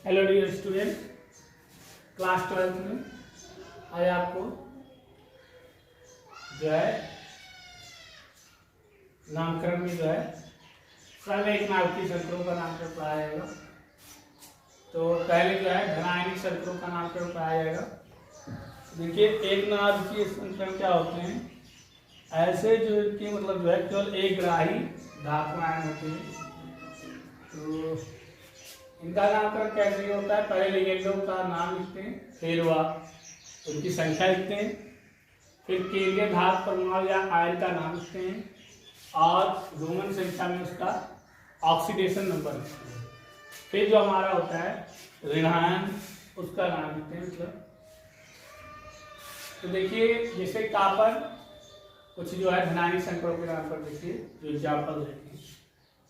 Hello dear student, class 12 में आज आपको जो है नामकरण में जो है सरल एक नाभिकीय संकरों का नामकरण पढ़ाया जाएगा। तो पहले जो है धनायनिक संकरों का नामकरण पढ़ाया जाएगा। देखिए, एक नाभिकीय संकरण क्या होते हैं? ऐसे जो कि मतलब जो है केवल एक ग्राही धातु आयन होते हैं। तो इनका नामकरण कैसे होता है? पहले लिगेंडों का नाम लिखते हैं, फिर वह उनकी संख्या लिखते हैं, फिर केंद्रीय धातु परमाणु या आयन का नाम लिखते हैं और रोमन संख्या में उसका ऑक्सीडेशन नंबर लिखते हैं। फिर जो हमारा होता है ऋणायन, उसका नाम लिखते हैं। मतलब तो देखिए, जैसे कापर, कुछ जो है धनायनिक संकरों के नाम पर देखिए जो एग्जाम्पल देखिए,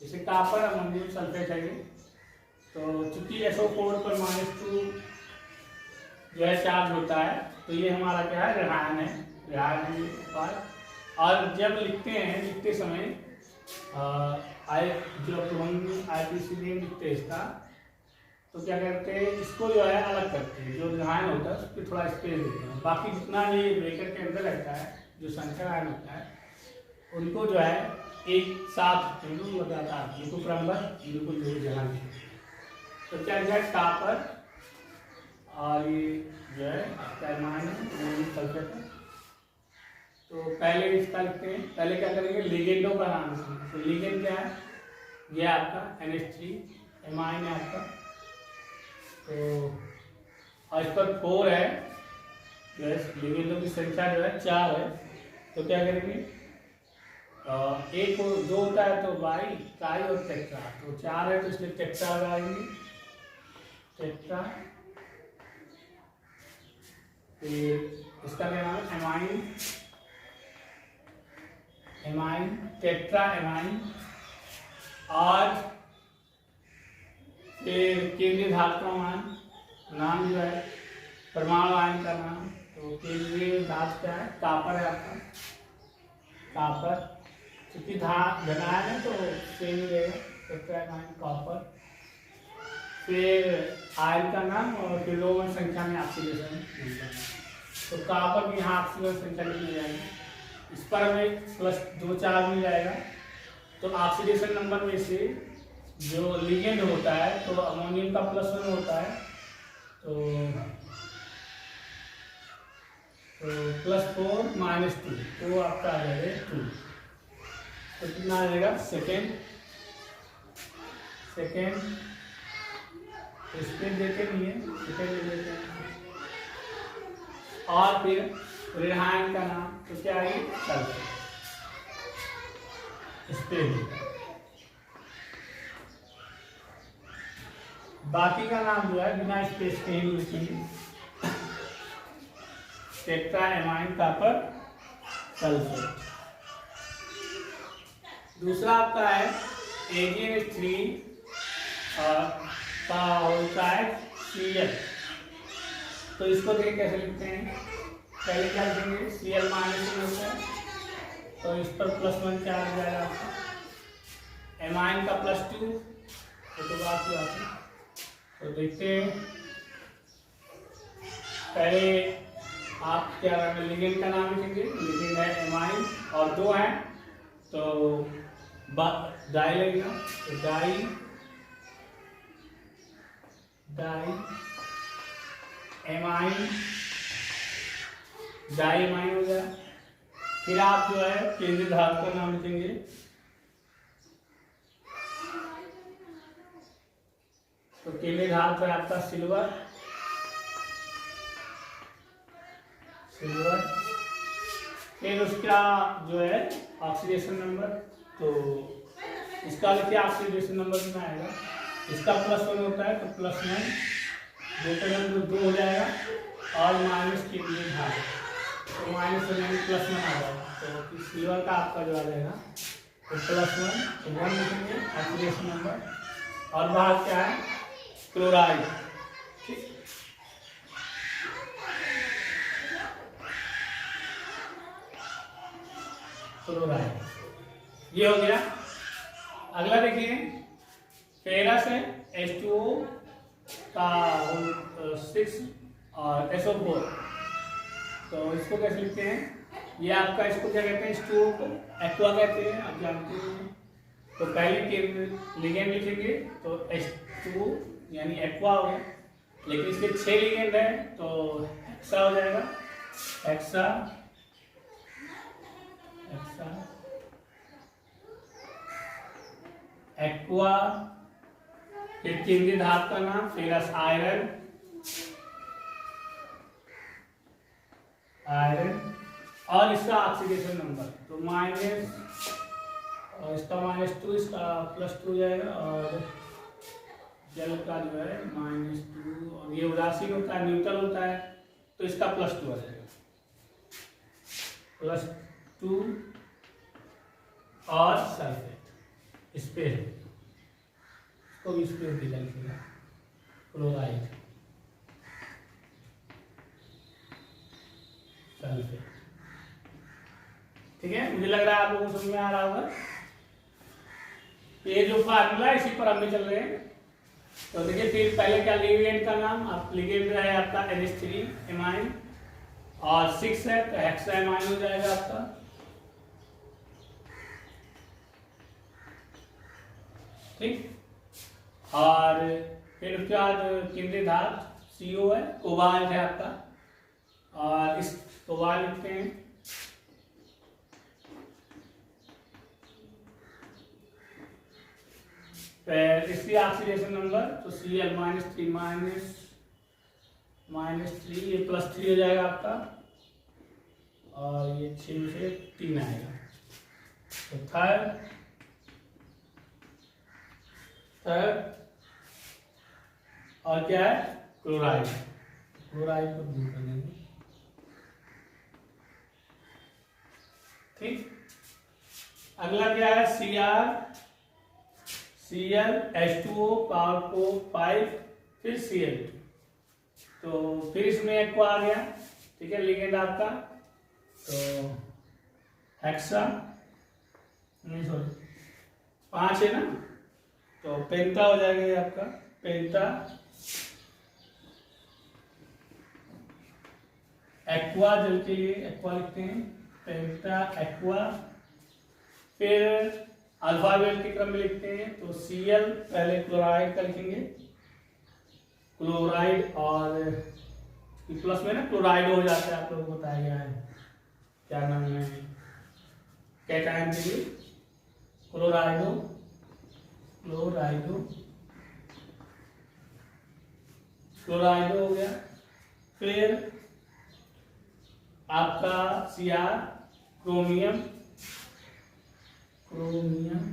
जैसे कापर अमोनियम सल्फेट है। तो चूंकि SO4 पर -2 जो है चार्ज होता है, तो ये हमारा क्या है? ऋणायन है, ऋणायन है पर। और जब लिखते समय जब हम IPCD लिखते हैं इसका, तो क्या करते हैं, इसको जो है अलग करते हैं। जो ऋणायन होता है उसको थोड़ा स्पेस देते हैं, बाकी जितना भी ब्रेकर के अंदर रहता है जो संख्या आयन होता है उनको जो है एक साथ बताता है, बिल्कुल क्रमबद्ध, बिल्कुल दूर जगह। तो क्या है? कापर और ये जो है सल्फेट है। तो पहले इसका लिखते हैं। पहले क्या करेंगे? लिगेंडों का नाम लिखेंगे। तो लिगेंड क्या है? ये आपका NH3 एमाइन है आपका। तो और इस पर 4 है, लिगेंडों की संख्या जो है 4 है। तो क्या करेंगे? एक और 2 होता है तो ट्राई और टेट्रा। तो 4 है तो इसलिए टेट्रा लगाएंगे, टेट्रा। फिर इसका क्या नाम है? Amine, tetra amine. और फिर केंद्रीय धातु का नाम जो है परमाणु आयन का नाम। तो केंद्रीय धातु क्या है? कापर है आपका, कापर। क्योंकि धनायन है तो सेम रहेगा, टेट्रा एमाइन कॉपर। फिर आयन का नाम और फिर रोमन संख्या में ऑक्सीडेशन नंबर। तो कापर की यहाँ ऑक्सीडेशन संख्या मिल जाएगी, इस पर हमें +2 चार्ज मिल जाएगा। तो ऑक्सीडेशन नंबर में से जो लिगेंड होता है तो अमोनियम का +1 होता है, तो +4 -2 तो आपका आ जाएगा 2। तो कितना आ जाएगा? सेकेंड स्पीड देते नहीं है, सेकेंड ले लेते हैं। और फिर ऋणायन का नाम तो क्या है? Sulphate, speed. बाकी का नाम जो है बिना स्पेस के ही लिखेंगे, टेट्रा एमाइन कापर सल्फेट। दूसरा आपका है AgNH3 का होता है Cl। तो इसको देखिए कैसे लिखते हैं। पहले क्या लिखेंगे? Cl- होता है, तो इस पर +1 चार्ज जाएगा आपका। एमाइन का +2, तो बात की बात है। तो देखते हैं, पहले आप क्या लिगेंड का नाम लिखेंगे। लिगेंड है एमाइन और 2 हैं तो डाई लगेगा। तो डाई एमाइन, डाई एमाइन हो गया। फिर आप जो है केंद्रीय धातु का नाम लिखेंगे। तो केंद्रीय धातु है आपका सिल्वर। फिर उसका जो है ऑक्सीडेशन नंबर, तो इसका लिखिए ऑक्सीडेशन नंबर कितना आएगा? इसका +1 होता है तो +1, 2 हो जाएगा और माइनस केंद्रीय धातु, तो -1 आ जाएगा। तो सिल्वर का आपका जो आ जाएगा तो +1, तो 1 लिखेंगे ऑक्सीडेशन नंबर। और बाहर क्या है? क्लोराइड। ठीक, क्लोराइड ये हो गया। अगला देखिए, फेरस है H2O का 6 और SO4। तो इसको कैसे लिखते हैं, ये आपका इसको क्या कहते हैं, स्टोव एक्वा कहते हैं, आप जानते हैं। तो पहले लिगेंड लिखेंगे तो H2 यानी एक्वा हो गया, लेकिन इसके 6 लिगेंड है तो हेक्सा हो जाएगा, हेक्सा हेक्सा एक्वा। फिर केंद्रीय धातु का नाम फेरस आयरन, आयरन और इसका ऑक्सीडेशन नंबर तो माइनस, और इसका -2, इसका +2 जाएगा, और जल का जो है -2, और ये उदासीन होता है, न्यूट्रल होता है, तो इसका +2 आ जाएगा, +2 और सल्फेट स्पेस, इसको भी स्पेस भी लगेगा, क्लोराइड सल्फेट। ठीक है, मुझे लग रहा है आप लोगों को समझ में आ रहा होगा। ये जो फार्मूला है इसी पर हम भी चल रहे हैं। तो देखिए, फिर पहले क्या लिगेंड का नाम, आप लिगेंड है आपका NH3 एमाइन, और 6 है तो हेक्सा एमाइन हो जाएगा आपका। ठीक, और फिर उसके बाद केंद्रीय धातु CO है, कोबाल्ट है आपका, और इस कोबाल्ट लिखते हैं फिर इसकी ऑक्सीडेशन नंबर तो Cl -3 -3, ये +3 हो जाएगा आपका, और ये 6 से 3 आएगा। तो थर्ड और क्या है, क्लोराइड, क्लोराइड को दूर कर देंगे। ठीक, अगला क्या है, Cl H2O पावर को 5, फिर Cl2, तो फिर इसमें एक्वा आ गया। ठीक है, लिगेंड आपका तो हेक्सा, नहीं सॉरी 5 है ना, तो पेंटा हो जाएगा ये आपका, पेंटा एक्वा, जल के लिए एक्वा लिखते हैं, पेंटा एक्वा। फिर अल्फाबेट के क्रम में लिखते हैं तो Cl पहले क्लोराइड का लिखेंगे, क्लोराइड, और प्लस में ना क्लोराइड हो जाता है, आप लोगों को बताया गया है, क्या नाम है, कैटायन के लिए क्लोराइडो, क्लोराइडो क्लोराइडो हो गया। फिर आपका Cr क्रोमियम, क्रोमियम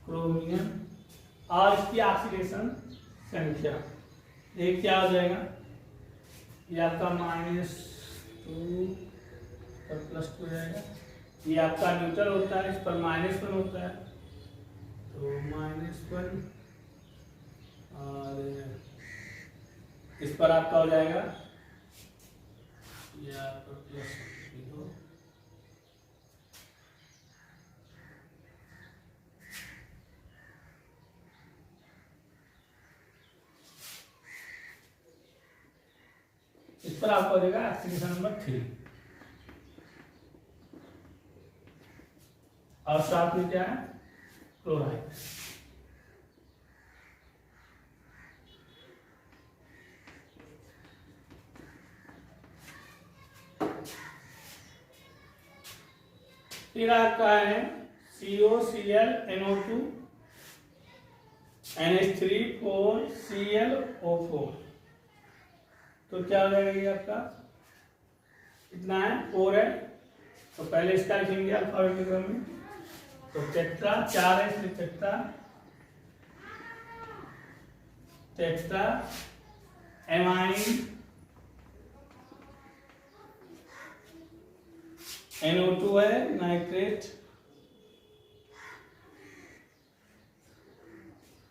क्रोमियम, और इसकी ऑक्सीडेशन संख्या एक क्या हो जाएगा, ये आपका -2 और +2 हो जाएगा। ये आपका न्यूट्रल होता है, इस पर -1 होता है, तो -1, और इस पर आपका हो जाएगा ये आपका +0। इस पर आपका हो जाएगा ऑक्सीडेशन नंबर 3, और साथ में क्या है, क्लोराइड। फिर आपका है COCl NO2 NH3 4 ClO4, तो क्या हो जाएगा ये आपका, कितना है, 4 है, तो पहले इसका लिखेंगे अल्फाबेट के क्रम में, तो टेट्रा 4 है, इसलिए टेट्रा एमाइन NO2 है, नाइट्रेट,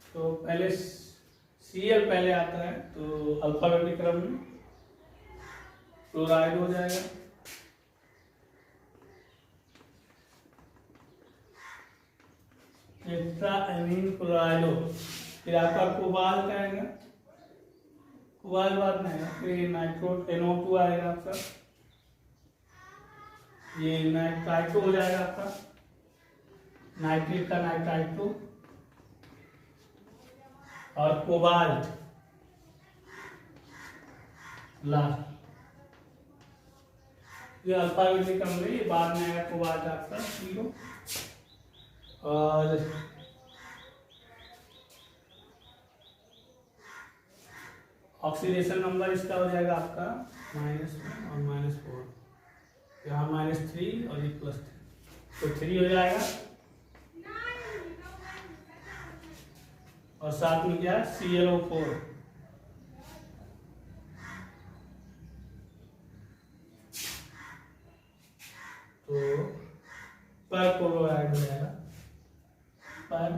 तो पहले Cl पहले आता है, तो अल्फाबेटिक क्रम में क्लोराइड हो जाएगा, टेट्रा एमीन क्लोराइडो, फिर आपका कोबाल्ट आएगा, कोबाल्ट बाद में आएगा, फिर नाइट्रो NO2 आएगा आपका, ये नाइट्राइटो हो जाएगा आपका, नाइट्रेट का नाइट्राइटो, और कोबाल्ट लास्ट, ये अल्फाबेटिक नंबर है, बाद में आएगा कोबाल्ट आपका 0, और ऑक्सीडेशन नंबर इसका हो जाएगा आपका -1 और -4, यहाँ -3 और ये +3, तो 3 हो जाएगा, और साथ में क्या ClO4, तो पर क्लोराइड हो जाएगा, पर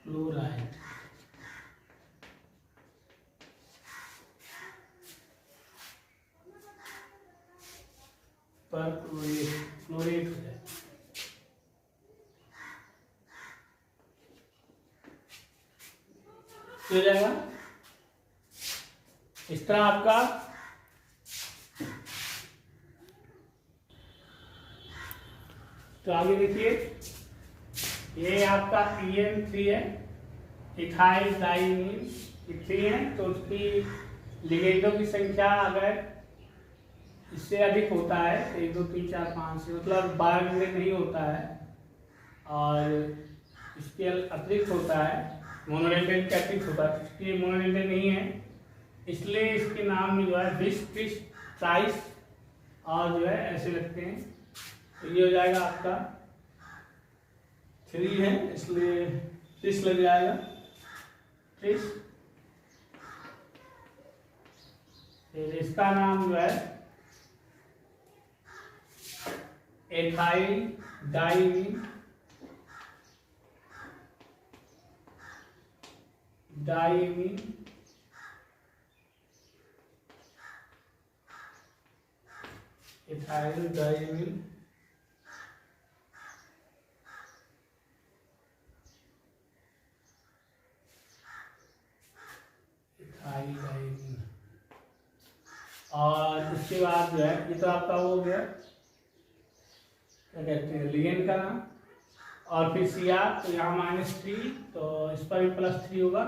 क्लोराइड, पर क्लोरेट हो जाएगा। हो जाएगा इस तरह आपका तो आगे देखिए, ये आपका EN3 है, इथाइल डाइमीन 3 है, तो उसकी लिगेंडों की संख्या अगर इससे अधिक होता है 1 2 3 4 5 से, मतलब 12 लिगेंड नहीं होता है, और इसके अतिरिक्त होता है मोनोडेंटेट के अतिरिक्त होता है, इसलिए मोनोडेंटेट नहीं है, इसलिए इसके नाम में जो है बिस, ट्रिस, ट्राइस और जो है ऐसे लगते हैं, तो ये हो जाएगा आपका 3 है, इसलिए ट्रिस लग जाएगा, ट्रिस, फिर इसका नाम जो है एथाइल डाइमीन, इथाइल डाइमीन, और उसके बाद जो है ये तो आपका हो गया क्या कहते हैं लिगेंड का नाम, और फिर Cr, तो यहाँ -3, तो इस पर भी +3 होगा,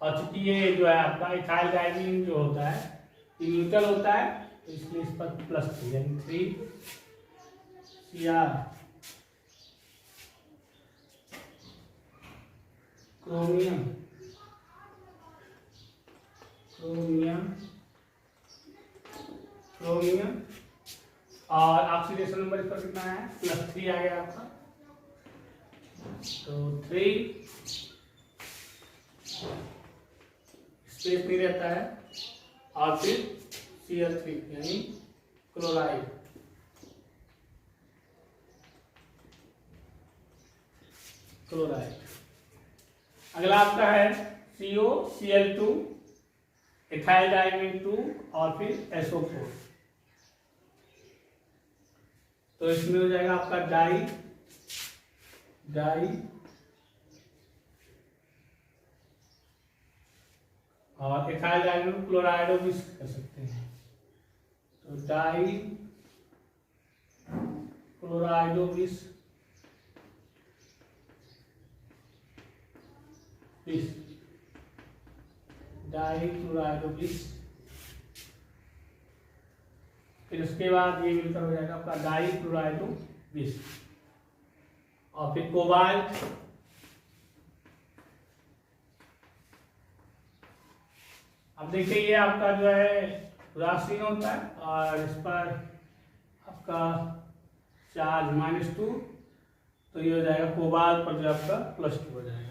और चूंकि ये जो है आपका इथाइल डाइमीन जो होता है ये न्यूट्रल होता है, तो इसलिए इस पर +3 यानी 3 Cr, क्रोमियम, और ऑक्सीडेशन नंबर इस पर कितना है +3 आ गया आपका, तो 3 स्पेस नहीं रहता है, और फिर Cl3 यानी क्लोराइड, अगला आपका है COCl2, इथाइल डाइमीन 2, और फिर SO4, तो इसमें हो जाएगा आपका डाई और इथाइल डाइमीन क्लोराइडो भी कर सकते हैं, तो डाई क्लोराइडो विष, डाई क्लोराइडो विष, फिर उसके बाद ये मिलकर हो जाएगा आपका डाई क्लोराइडो विष, और फिर कोबाल्ट, अब देखिए ये आपका जो है उदासीन होता है, और इस पर आपका चार्ज -2, तो ये हो जाएगा कोबाल्ट पर जो आपका +2 हो जाएगा,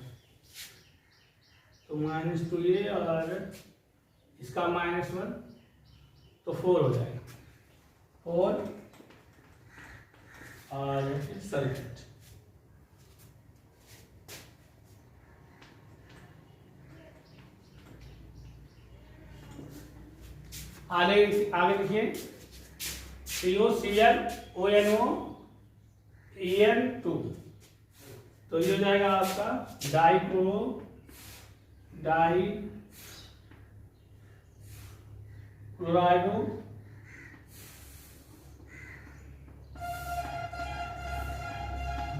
तो -2 ये, और इसका -1, तो 4 हो जाएगा, 4, और सल्फेट, आगे देखिए COCl ONO EN2, तो ये हो जाएगा आपका डाइक्लोराइडो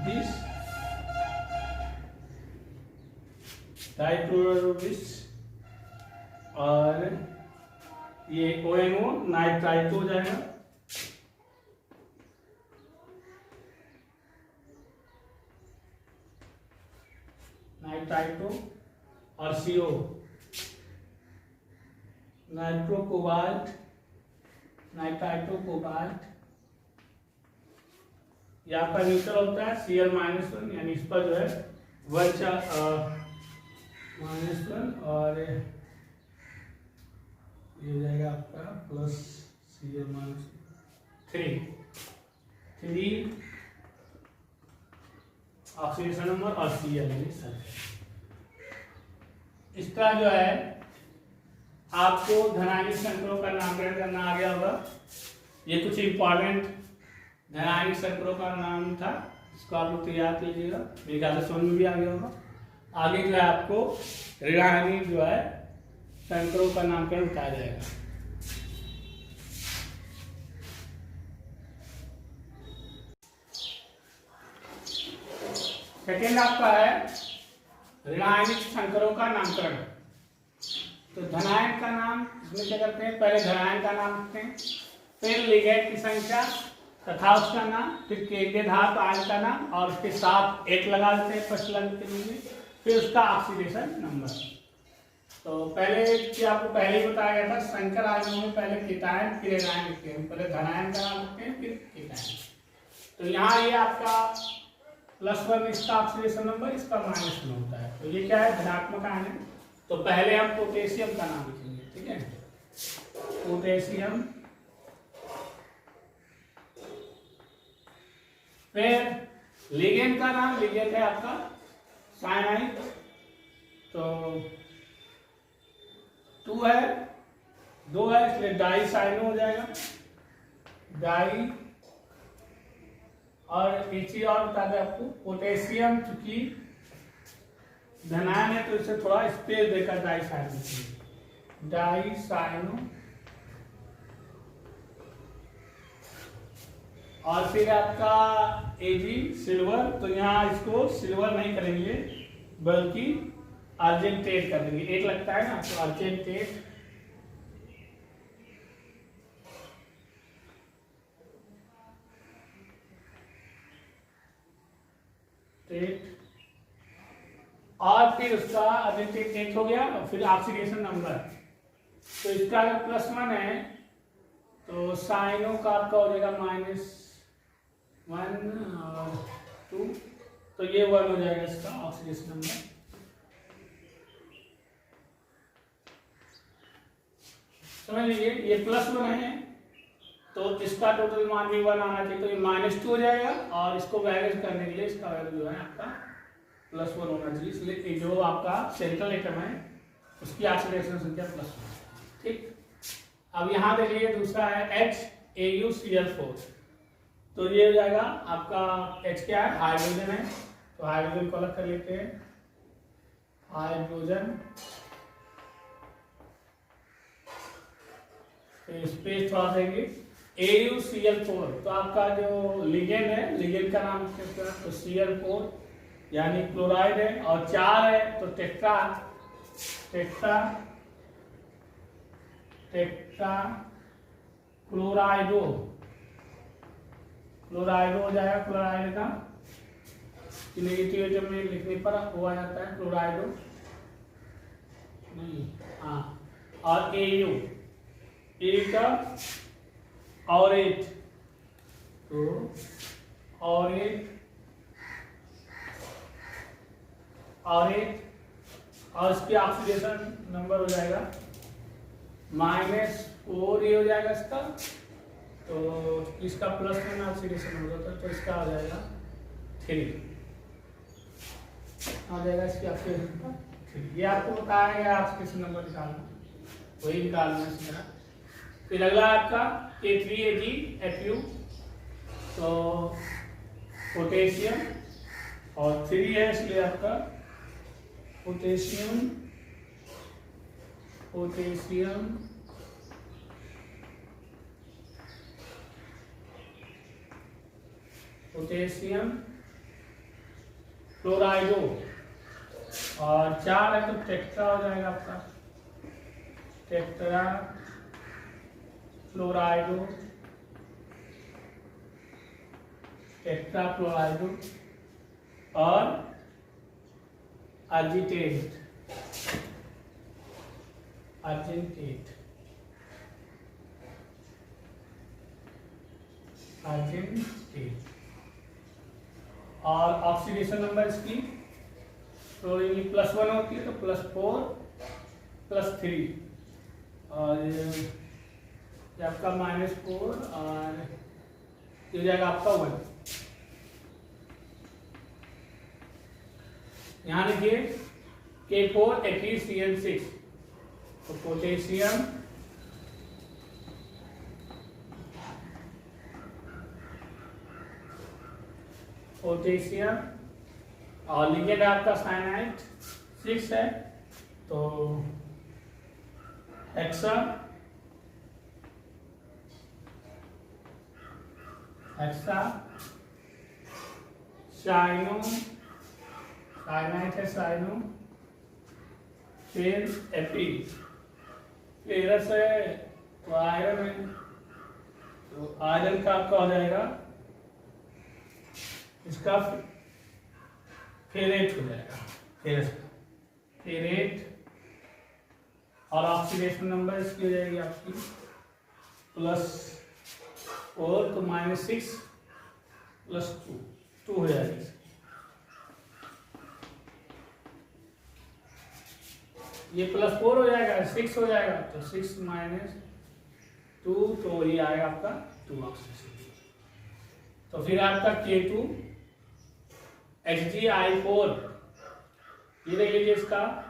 दिस डाइक्लोराइडो दिस, और ये ONO नाइट्राइटो हो जाएगा, नाइट्राइटो, और CO nitro cobalt, nitrito cobalt. ये आपका न्यूट्रल होता है Cl-1, यानी इस पर जो है -1 और ये हो जाएगा आपका प्लस Cl-3 ऑक्सीडेशन नंबर और Cl सल्फेट। इसका जो है आपको धनायनिक संकरों का नामकरण करना आ गया होगा। ये कुछ इंपॉर्टेंट धनायनिक संकरों का नाम था, इसको आप लोग तैयार कीजिएगा, मेरे ख्याल से समझ में भी आ गया होगा। आगे जो है आपको ऋणायनिक जो है संकरों का नामकरण बताया जाएगा। सेकेंड आपका है ऋणायनिक संकरों का नामकरण। तो धनायन का नाम इसमें क्या करते हैं, पहले धनायन का नाम लिखते हैं, फिर लिगेंड की संख्या तथा उसका नाम, फिर केंद्रीय धातु आयन का नाम, और उसके साथ एक लगा देते हैं प्रश्न के लिए, फिर उसका ऑक्सीडेशन नंबर। तो पहले कि आपको पहले ही बताया गया था, संकर आयनों में पहले केटायन फिर एनायन लिखते हैं, पहले धनायन का नाम लिखते हैं फिर केटायन। तो यहाँ ये आपका +1 इसका ऑक्सीडेशन नंबर, इसका -1 होता है। तो ये क्या है, धनात्मक आयन है। तो पहले हम पोटेशियम का नाम लिखेंगे, ठीक है, पोटेशियम, फिर लिगेंड का नाम, लिगेंड है आपका साइनाइड, तो 2 है, 2 है, इसलिए डाई साइनो हो जाएगा, डाई। और एक चीज और बता दें आपको, पोटेशियम चूंकि धनायन है तो इसे थोड़ा स्पेस देकर डाई साइनो, डाई साइनो। और फिर आपका Ag सिल्वर, तो यहाँ इसको सिल्वर नहीं करेंगे बल्कि अर्जेंटेट कर देंगे, एक लगता है ना, तो अर्जेंटेट। और फिर उसका अर्जेंटेट हो गया, और फिर ऑक्सीडेशन नंबर। तो इसका अगर +1 है तो साइनो का आपका हो जाएगा -1 और 2, तो ये 1 हो जाएगा इसका ऑक्सीडेशन नंबर। समझ लीजिए, ये +1 है तो इसका टोटल मान भी 1 आना चाहिए, तो ये -2 हो जाएगा, और इसको वैल्यू करने के लिए इसका वैल्यू जो है आपका +1 होना चाहिए, इसलिए जो आपका सेंट्रल एटम है उसकी ऑक्सीडेशन संख्या +1, ठीक। अब यहाँ देखिए दूसरा है HAuCl4, तो ये हो जाएगा आपका H क्या है, हाइड्रोजन है, तो हाइड्रोजन को अलग कर लेते हैं, हाइड्रोजन, स्पेस थोड़ा देंगे, AuCl4, तो आपका जो लिगेंड है, लिगेंड का नाम क्या है, तो Cl4 यानी क्लोराइड है, और 4 है तो टेट्रा क्लोराइडो हो जाएगा, क्लोराइड का नेगेटिव एटम में लिखने पर वो आ जाता है क्लोराइडो नहीं, हाँ, और AU का ऑरेट, तो ऑरेट, और इसकी ऑक्सीडेशन नंबर हो जाएगा -4, ये हो जाएगा इसका, तो इसका +1 ऑक्सीडेशन हो जाता है, तो इसका आ जाएगा 3 आ जाएगा, इसकी ऑक्सीडेशन नंबर 3। ये आपको बताया गया ऑक्सीडेशन नंबर निकालना, वही निकालना है इसमें। फिर अगला आपका K3AgFu, तो पोटेशियम, और 3 है इसलिए आपका पोटेशियम पोटेशियम पोटेशियम क्लोराइडो, और 4 है तो टेट्रा हो जाएगा आपका, टेट्रा क्लोराइडो, टेट्रा क्लोराइडो, और अर्जिटेट अर्जेंटेट अर्जेंटेट। और ऑक्सीडेशन नंबर इसकी तो ये +1 होती है तो +4 +3, और ये आपका -4, और ये जाएगा आपका 1। यहाँ लिखिए K4HeCl6, तो पोटेशियम और लिगेंड आपका साइनाइड 6 है तो हेक्सा साइनो, साइनाइड है साइनो, फिर एपी, फेरस है तो आयरन है, तो आयरन का आपका हो जाएगा इसका फेरेट हो जाएगा, फेरेट। और ऑक्सीडेशन नंबर इसकी हो जाएगी आपकी +4 तो -6 +2 2 हो जाएगी। ये +4 हो जाएगा, 6 हो जाएगा, तो 6 - 2 तो ये आएगा आपका 2 ऑक्सीडेशन। तो फिर आपका K2HgI4, ये देख लीजिए इसका।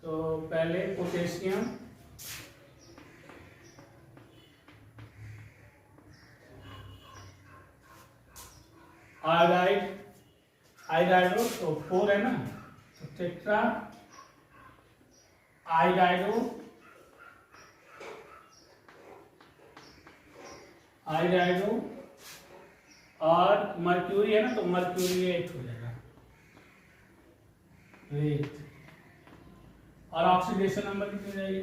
तो पहले पोटेशियम आयोडाइडो तो 4 है ना, तो टेट्रा आयोडाइडो और मर्क्यूरी है ना, तो मर्क्यूरिएट हो जाएगा, 8। और ऑक्सीडेशन नंबर कितनी हो जाएगी,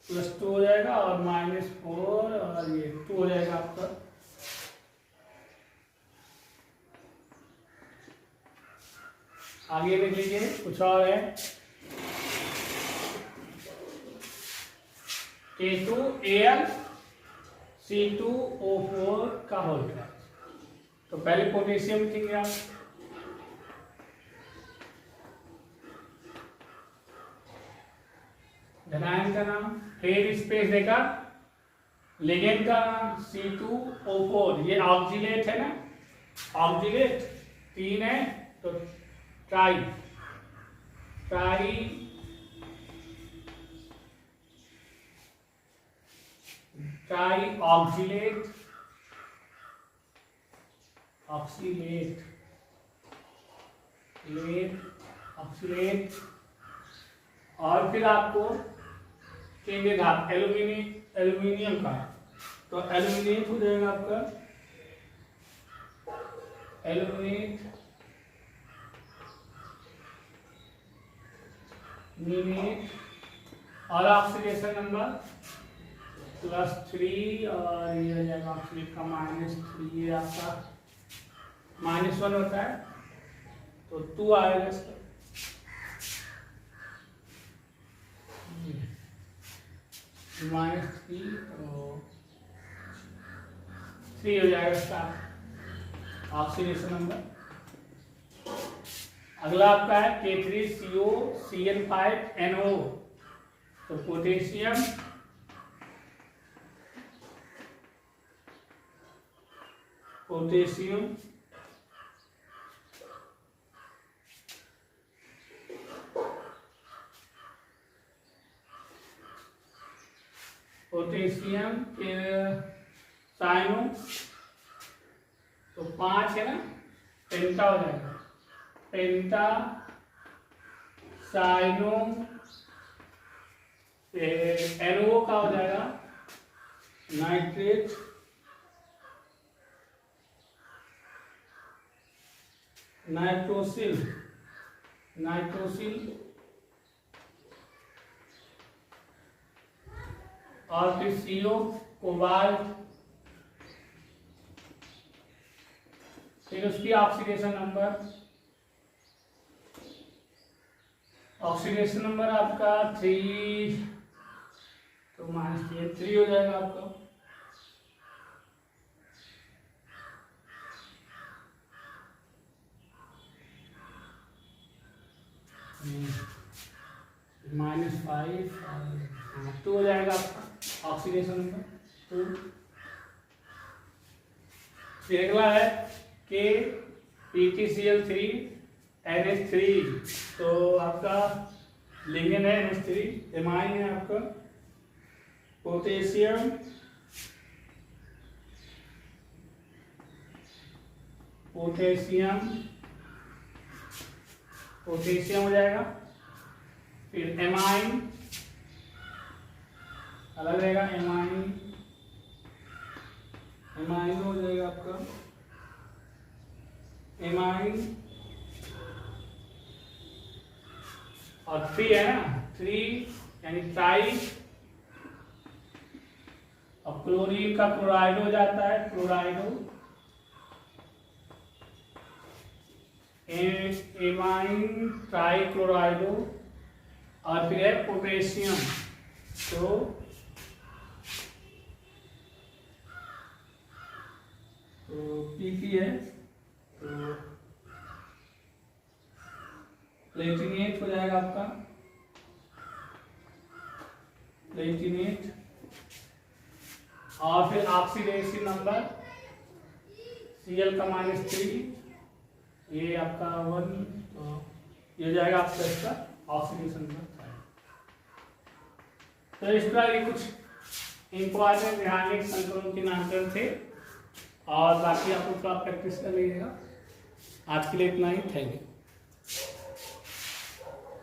+2 हो जाएगा, और -4 और ये 2 हो जाएगा आपका। आगे देख लीजिए कुछ और है, K2Al(C2O4) का होल ट्राई। तो पहले पोटेशियम लिखेंगे आप, धनायन का नाम, फिर स्पेस देगा, लिगेंड का नाम C2O4, ये ऑक्जिलेट है ना, ऑक्जिलेट 3 है तो ट्राई ऑक्जिलेट और फिर आपको केंद्रीय धातु एल्यूमिनियम का, तो एल्यूमिनेट हो जाएगा आपका, एल्यूमिनेट और ऑक्सीडेशन नंबर +3, और ये हो जाएगा ऑक्सीडेट का -3, ये आपका -1 होता है तो 2 आएगा इसका, -3 तो 3 हो जाएगा इसका ऑक्सीडेशन नंबर। अगला आपका है K3COCl5NO, तो पोटेशियम पोटेशियम साइनो 5 है ना, पेंटा हो जाएगा, पेंटा साइनो, NO का हो जाएगा नाइट्रेट, नाइट्रोसिल, नाइट्रोसिल और फिर CO कोबाल्ट, फिर उसकी ऑक्सीडेशन नंबर, ऑक्सीडेशन नंबर आपका 3, तो -3 हो जाएगा आपका। -5 और 2 हो जाएगा आपका ऑक्सीडेशन नंबर 2। फिर अगला है के PTCl3 NH3, तो आपका लिगेंड है NH3, एमाइन है आपका पोटेशियम, पोटेशियम, पोटेशियम हो जाएगा। फिर एमाइन अलग रहेगा, एमाइन, एमाइन हो जाएगा आपका एमाइन, और 3 है ना, 3 यानी ट्राई, और क्लोरीन का क्लोराइड हो जाता है, क्लोराइडो, एमाइन ट्राई क्लोराइडो, और फिर है पोटेशियम, तो PP है, तो प्लेटिनेट हो जाएगा आपका, प्लेटिनेट, और फिर ऑक्सीडेशन नंबर Cl का -3, ये आपका 1, तो ये हो जाएगा आपका इसका ऑक्सीडेशन नंबर। तो इस प्रकार ये कुछ इंपॉर्टेंट रासायनिक संकरणों के नामकरण थे, और बाकी आप लोग प्रैक्टिस कर लीजिएगा। आज के लिए इतना ही, थैंक यू।